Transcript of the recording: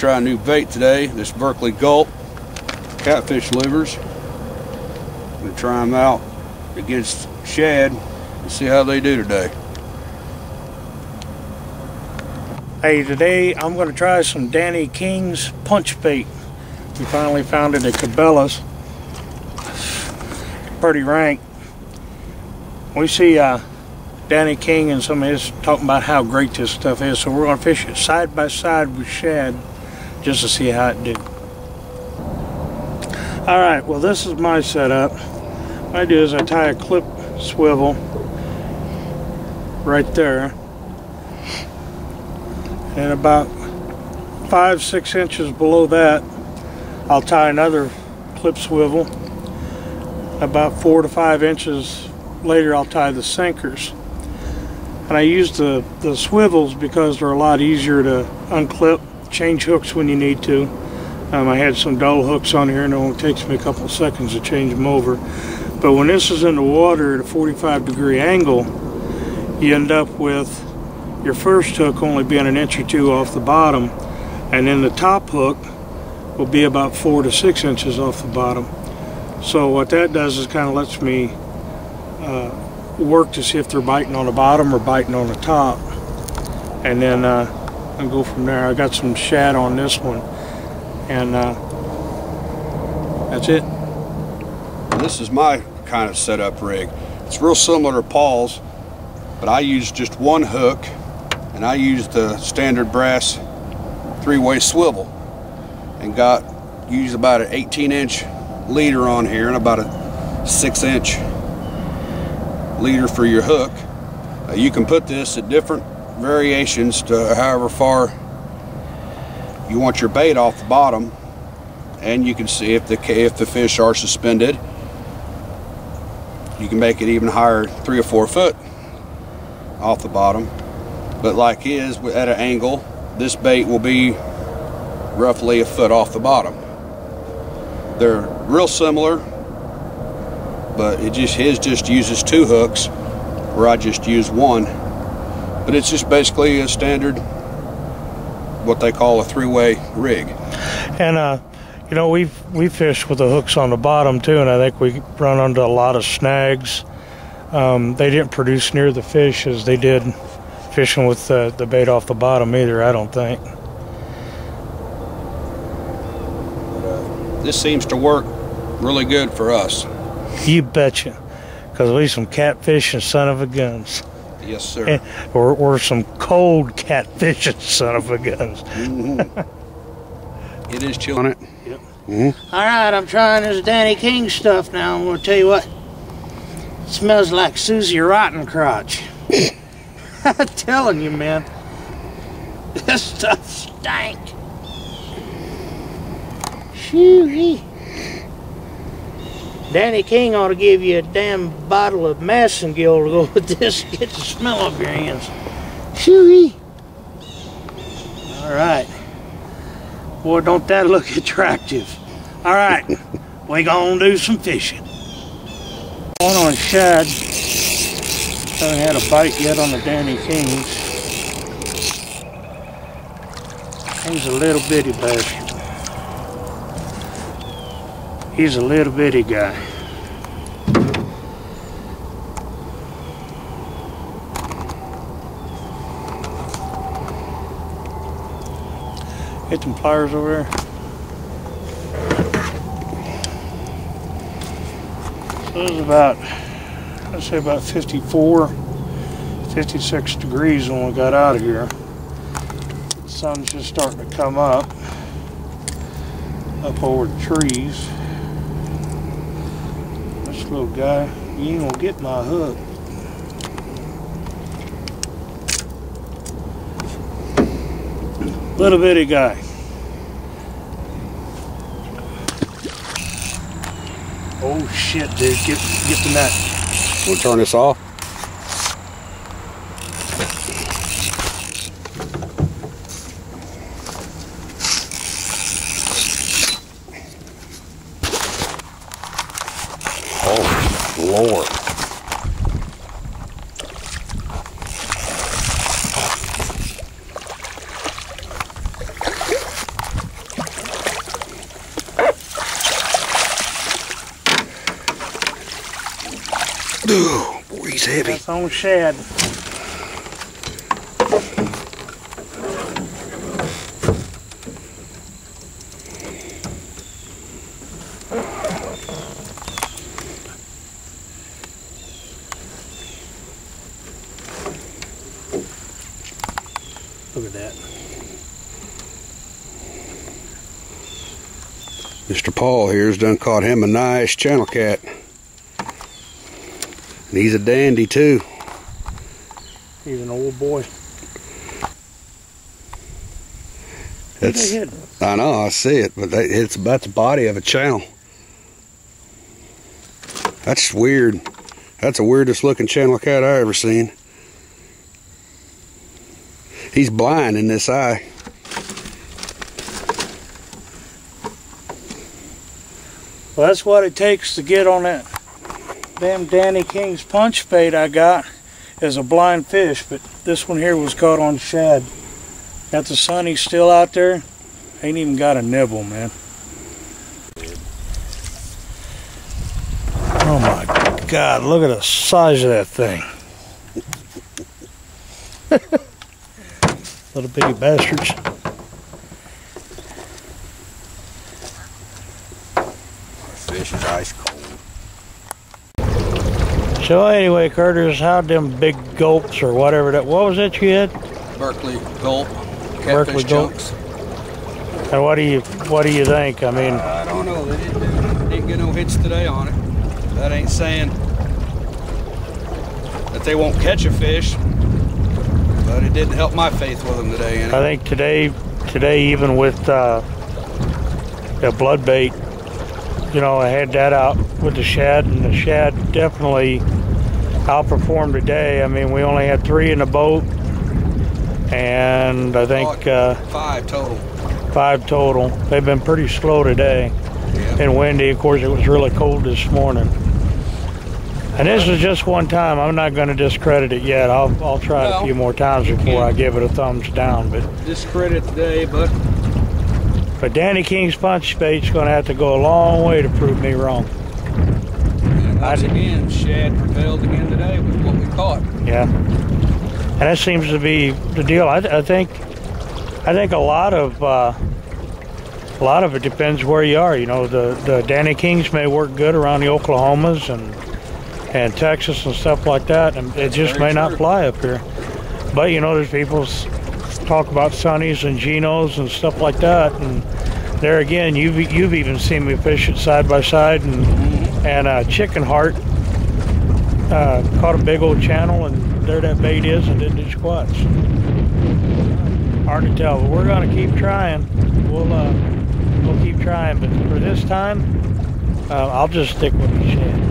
try a new bait today. This Berkeley Gulp catfish livers. I'm gonna try them out against shad and see how they do today. Hey, today I'm going to try some Danny King's punch bait. We finally found it at Cabela's. Pretty rank. We see Danny King and some of his talking about how great this stuff is, so we're going to fish it side by side with shad just to see how it do. Alright, well this is my setup. What I do is I tie a clip swivel right there, and about 5-6 inches below that I'll tie another clip swivel. About 4 to 5 inches later I'll tie the sinkers. And I use the swivels because they're a lot easier to unclip, change hooks when you need to. I had some dull hooks on here and it only takes me a couple of seconds to change them over. But when this is in the water at a 45-degree angle, you end up with your first hook only being an inch or two off the bottom, and then the top hook will be about 4 to 6 inches off the bottom. So what that does is kind of lets me work to see if they're biting on the bottom or biting on the top, and then I'll go from there. I got some shad on this one, and that's it. This is my kind of setup rig. It's real similar to Paul's, but I use just one hook, and I used the standard brass 3-way swivel, and used about an 18-inch leader on here and about a 6-inch leader for your hook. You can put this at different variations to however far you want your bait off the bottom, and you can see if the fish are suspended. You can make it even higher, 3 or 4 foot off the bottom. But like his, at an angle, this bait will be roughly a foot off the bottom. They're real similar, but his just uses 2 hooks, where I just use 1. But it's just basically a standard, what they call a 3-way rig. And you know, we fish with the hooks on the bottom too, and I think we run into a lot of snags. They didn't produce near the fish as they did fishing with the bait off the bottom either, I don't think. This seems to work really good for us. You betcha, because we some catfishing son of a guns. Yes, sir. Or some cold catfishing son of a guns. It is chill on it. Yep. All right, I'm trying this Danny King stuff now. I'm going to tell you what, it smells like Susie Rottencrotch. I'm telling you, man, this stuff stank. Shoo-hee. Danny King ought to give you a damn bottle of Massengill to go with this. Get the smell off your hands. Shoo-hee. All right. Boy, don't that look attractive. All right, we gonna do some fishing. One on shad. Haven't had a bite yet on the Danny Kings. He's a little bitty bastard. He's a little bitty guy. Get them pliers over there. So it was about, I'd say about 54, 56 degrees when we got out of here. The sun's just starting to come up over the trees. This little guy, you ain't gonna get my hook. Little bitty guy. Oh shit, dude, get the net. We'll turn this off. Oh, Lord. Ooh, boy, he's heavy. That's on shad. Look at that. Mr. Paul here's done caught him a nice channel cat. And he's a dandy too. He's an old boy. It's, I know, I see it, but it's about the body of a channel. That's weird. That's the weirdest looking channel cat I ever seen. He's blind in this eye. Well, that's what it takes to get on that damn Danny King's punch bait I got is a blind fish, but this one here was caught on shad. Got the sunny still out there. Ain't even got a nibble, man. Oh my God, look at the size of that thing. Little bitty bastards. Fish is ice cold. So anyway, Curtis, how'd them big gulps or whatever that, what was that you had? Berkeley gulp, Berkeley catfish chunks. And what do you think? I mean, I don't know. They didn't get no hits today on it. That ain't saying that they won't catch a fish, but it didn't help my faith with them today. I think today even with the blood bait, you know, I had that out with the shad, and the shad definitely outperformed today. I mean, we only had 3 in the boat, and I think 5 total. 5 total. They've been pretty slow today, Yeah. and windy. Of course, it was really cold this morning. And this is just one time. I'm not going to discredit it yet. I'll try it a few more times before I give it a thumbs down. But Discredit today, but Danny King's punch bait's going to have to go a long way to prove me wrong. and once again, shad prevailed again today with what we caught. Yeah, and that seems to be the deal. I think a lot of it depends where you are. You know, the Danny Kings may work good around the Oklahomas and Texas and stuff like that, and it just may not fly up here. But you know, there's people talk about Sunnies and Genos and stuff like that, and there again, you've even seen me fish it side by side, and Chicken Heart caught a big old channel, and there that bait is, and didn't do squats. Hard to tell, but we're going to keep trying. We'll keep trying, but for this time, I'll just stick with the shad.